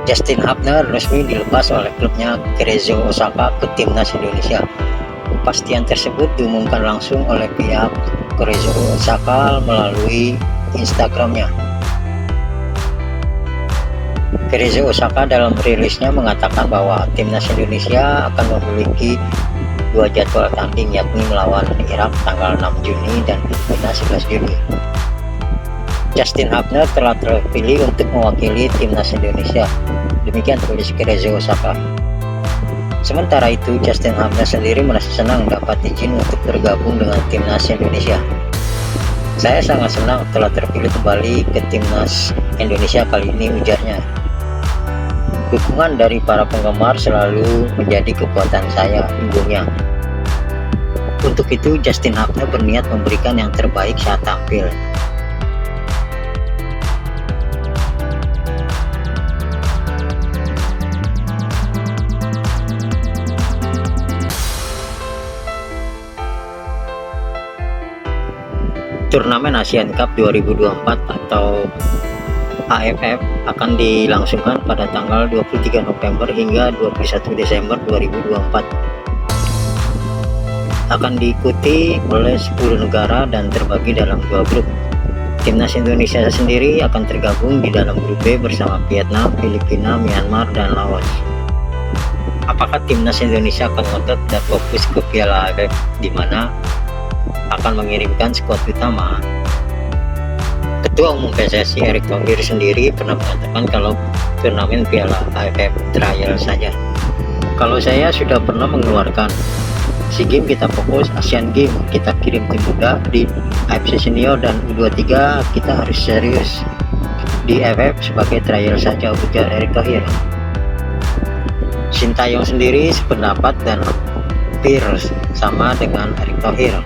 Justin Hubner resmi dilepas oleh klubnya Cerezo Osaka ke timnas Indonesia. Kepastian tersebut diumumkan langsung oleh pihak Cerezo Osaka melalui Instagramnya. Cerezo Osaka dalam rilisnya mengatakan bahwa timnas Indonesia akan memiliki 2 jadwal tanding, yakni melawan Irak tanggal 6 Juni dan Filipina 11 Juni. Justin Hubner telah terpilih untuk mewakili timnas Indonesia, demikian tulis Cerezo Osaka. Sementara itu, Justin Hubner sendiri merasa senang dapat izin untuk bergabung dengan timnas Indonesia. Saya sangat senang telah terpilih kembali ke timnas Indonesia kali ini, ujarnya. Dukungan dari para penggemar selalu menjadi kekuatan saya, ibunya. Untuk itu, Justin Hubner berniat memberikan yang terbaik saat tampil. Turnamen Asian Cup 2024 atau AFF akan dilangsungkan pada tanggal 23 November hingga 21 Desember 2024. Akan diikuti oleh 10 negara dan terbagi dalam 2 grup. Timnas Indonesia sendiri akan tergabung di dalam grup B bersama Vietnam, Filipina, Myanmar, dan Laos. Apakah timnas Indonesia akan ngotot dan fokus ke Piala AFF, di mana akan mengirimkan skuad utama? Ketua Umum PSSI Erick Thohir sendiri pernah mengatakan kalau turnamen Piala AFF trial saja. Kalau saya sudah pernah mengeluarkan SEA Games, kita fokus, Asian Games kita kirim tim muda, di AFC Senior dan U23 kita harus serius, di AFF sebagai trial saja, ujar Erick Thohir. Sintayong sendiri sependapat dan hampir sama dengan Erick Thohir.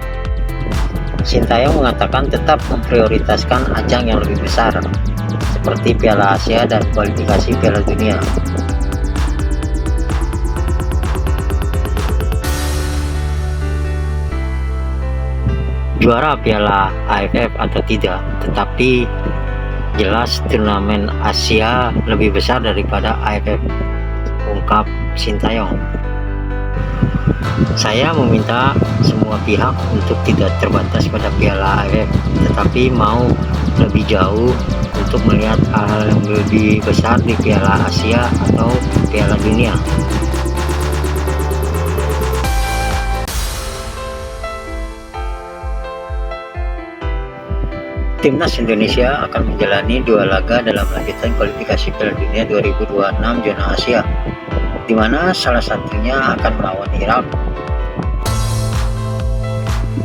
Sintayong mengatakan tetap memprioritaskan ajang yang lebih besar seperti Piala Asia dan kualifikasi Piala Dunia. Juara Piala AFF atau tidak, tetapi jelas turnamen Asia lebih besar daripada AFF, ungkap Sintayong. Saya meminta semua pihak untuk tidak terbatas pada Piala AFF, tetapi mau lebih jauh untuk melihat hal yang lebih besar di Piala Asia atau Piala Dunia. Timnas Indonesia akan menjalani 2 laga dalam lanjutan kualifikasi Piala Dunia 2026 zona Asia, di mana salah satunya akan melawan Irak.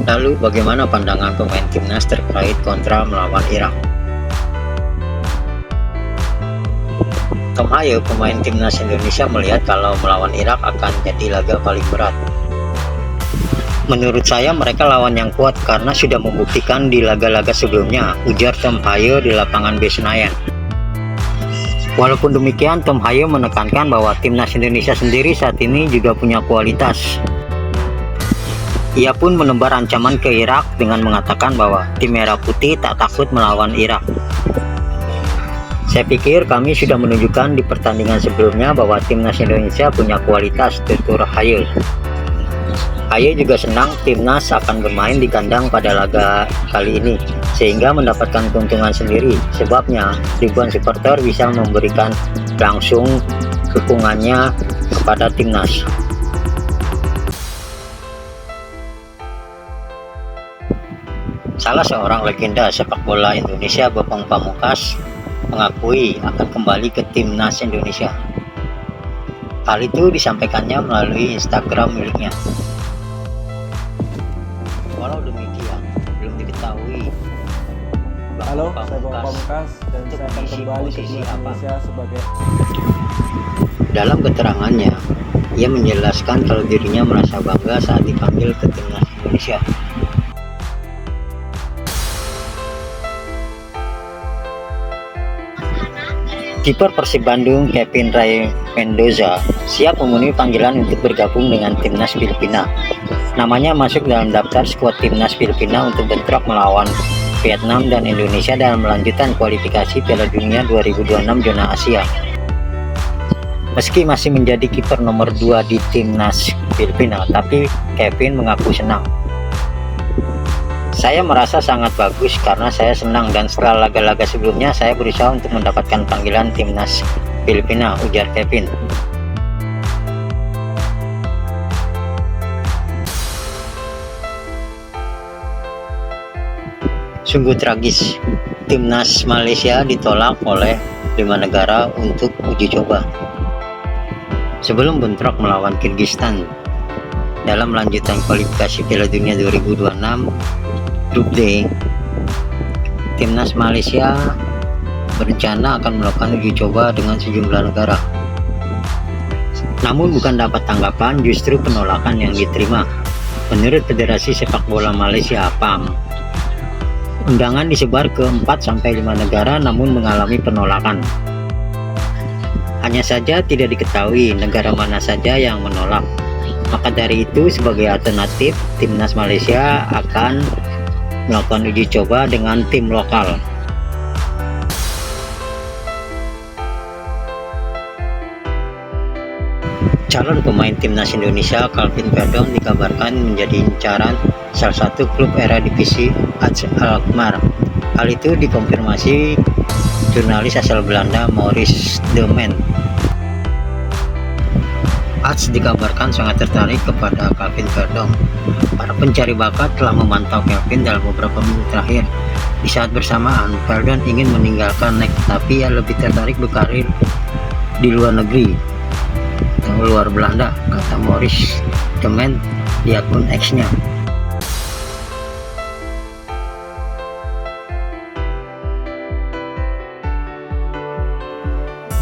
Lalu bagaimana pandangan pemain timnas terkait kontra melawan Irak? Tom Hayo, pemain timnas Indonesia, melihat kalau melawan Irak akan jadi laga paling berat. Menurut saya mereka lawan yang kuat karena sudah membuktikan di laga-laga sebelumnya, ujar Tom Hayo di lapangan B Senayan. Walaupun demikian, Tom Hayo menekankan bahwa timnas Indonesia sendiri saat ini juga punya kualitas. Ia pun menebar ancaman ke Irak dengan mengatakan bahwa tim Merah Putih tak takut melawan Irak. Saya pikir kami sudah menunjukkan di pertandingan sebelumnya bahwa timnas Indonesia punya kualitas, tutur Hayo. Hayo juga senang timnas akan bermain di kandang pada laga kali ini, sehingga mendapatkan keuntungan sendiri. Sebabnya ribuan supporter bisa memberikan langsung dukungannya kepada timnas. Salah seorang legenda sepak bola Indonesia, Bambang Pamungkas, mengakui akan kembali ke timnas Indonesia. Hal itu disampaikannya melalui Instagram miliknya. Walau demikian, belum diketahui Halo, saya Bambang Pamungkas dan saya akan kembali ke timnas Indonesia sebagai... Dalam keterangannya, ia menjelaskan kalau dirinya merasa bangga saat dipanggil ke timnas Indonesia. Kiper Persib Bandung Kevin Ray Mendoza siap memenuhi panggilan untuk bergabung dengan timnas Filipina. Namanya masuk dalam daftar skuad timnas Filipina untuk bentrok melawan Vietnam dan Indonesia dalam lanjutan kualifikasi Piala Dunia 2026 zona Asia. Meski masih menjadi kiper nomor 2 di timnas Filipina, tapi Kevin mengaku senang. Saya merasa sangat bagus karena saya senang, dan setelah laga-laga sebelumnya saya berusaha untuk mendapatkan panggilan timnas Filipina, ujar Kevin. Sungguh tragis, timnas Malaysia ditolak oleh 5 negara untuk uji coba sebelum bentrok melawan Kyrgyzstan dalam lanjutan kualifikasi Piala Dunia 2026 Grup D. Timnas Malaysia berencana akan melakukan uji coba dengan sejumlah negara. Namun bukan dapat tanggapan, justru penolakan yang diterima. Menurut Federasi Sepak Bola Malaysia (PAM), undangan disebar ke 4-5 negara namun mengalami penolakan. Hanya saja tidak diketahui negara mana saja yang menolak. Maka dari itu, sebagai alternatif, timnas Malaysia akan melakukan uji coba dengan tim lokal. Calon pemain timnas Indonesia Calvin Verdong dikabarkan menjadi incaran salah satu klub era divisi AZ Alkmaar. Hal itu dikonfirmasi jurnalis asal Belanda Maurice de Man. AZ dikabarkan sangat tertarik kepada Calvin Verdong. Para pencari bakat telah memantau Calvin dalam beberapa minggu terakhir. Di saat bersamaan, Verdong ingin meninggalkan NEC, tapi ia lebih tertarik berkarir di luar negeri, luar Belanda, kata Maurice de Man di akun X-nya.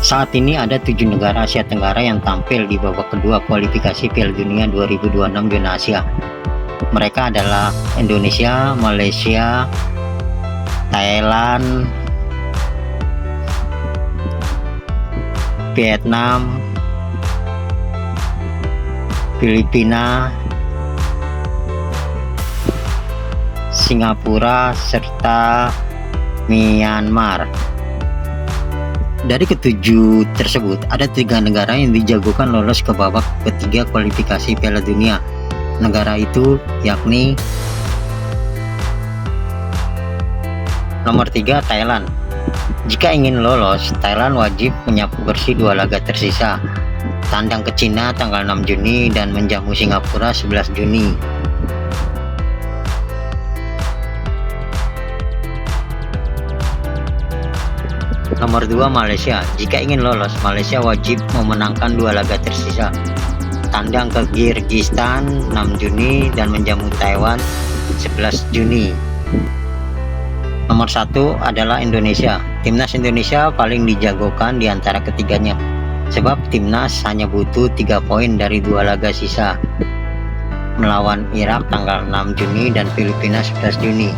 Saat ini ada 7 negara Asia Tenggara yang tampil di babak kedua kualifikasi Piala Dunia 2026 zona Asia. Mereka adalah Indonesia, Malaysia, Thailand, Vietnam, Filipina, Singapura, serta Myanmar. Dari ketujuh tersebut, ada 3 negara yang dijagokan lolos ke babak ketiga kualifikasi Piala Dunia. Negara itu yakni nomor 3, Thailand. Jika ingin lolos, Thailand wajib menyapu bersih 2 laga tersisa, tandang ke Cina tanggal 6 Juni dan menjamu Singapura 11 Juni. Nomor 2, Malaysia. Jika ingin lolos, Malaysia wajib memenangkan 2 laga tersisa, tandang ke Kyrgyzstan 6 Juni dan menjamu Taiwan 11 Juni. Nomor 1 adalah Indonesia. Timnas Indonesia paling dijagokan di antara ketiganya, sebab timnas hanya butuh 3 poin dari 2 laga sisa, melawan Irak tanggal 6 Juni dan Filipina 11 Juni.